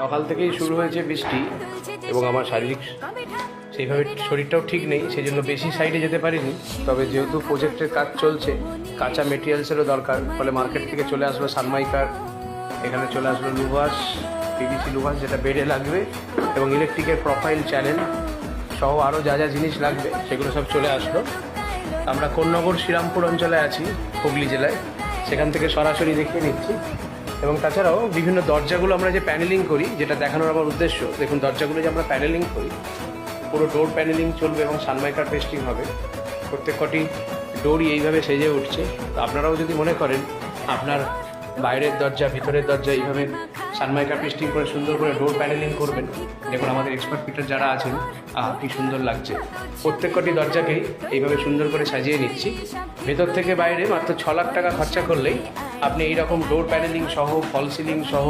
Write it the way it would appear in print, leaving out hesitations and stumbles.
সকাল থেকেই শুরু হয়েছে বৃষ্টি এবং আমার শারীরিক সেইভাবে শরীরটাও ঠিক নেই, সেই জন্য বেশি সাইডে যেতে পারিনি। তবে যেহেতু প্রজেক্টের কাজ চলছে, কাঁচা মেটেরিয়ালসেরও দরকার, ফলে মার্কেট থেকে চলে আসলো সানমাইকার, এখানে চলে আসলো লুভাস, পিভিসি লুভাস যেটা বেডে লাগবে, এবং ইলেকট্রিকের প্রোফাইল চ্যানেল সহ আরও যা যা জিনিস লাগবে সেগুলো সব চলে আসলো। আমরা কোন্নগর শ্রীরামপুর অঞ্চলে আছি, হুগলি জেলায়, সেখান থেকে সরাসরি দেখিয়ে নিচ্ছি। এবং তাছাড়াও বিভিন্ন দরজাগুলো আমরা যে প্যানেলিং করি, যেটা দেখানোর আমার উদ্দেশ্য, দেখুন দরজাগুলো যে আমরা প্যানেলিং করি, পুরো ডোর প্যানেলিং চলবে এবং সানমাইকার পেস্টিং হবে। প্রত্যেক কটি ডোরই এইভাবে সেজে উঠছে। তো আপনারাও যদি মনে করেন আপনার বাইরের দরজা, ভিতরের দরজা এইভাবে সানমাইকার পেস্টিং করে সুন্দর করে ডোর প্যানেলিং করবেন, দেখুন আমাদের এক্সপার্ট ফিটার যারা আছেন, কি সুন্দর লাগছে। প্রত্যেক কটি দরজাকেই এইভাবে সুন্দর করে সাজিয়ে নিচ্ছি। ভেতর থেকে বাইরে মাত্র 6 লাখ টাকা খরচা করলেই আপনি এইরকম ডোর প্যানেলিং সহ, ফল সিলিং সহ,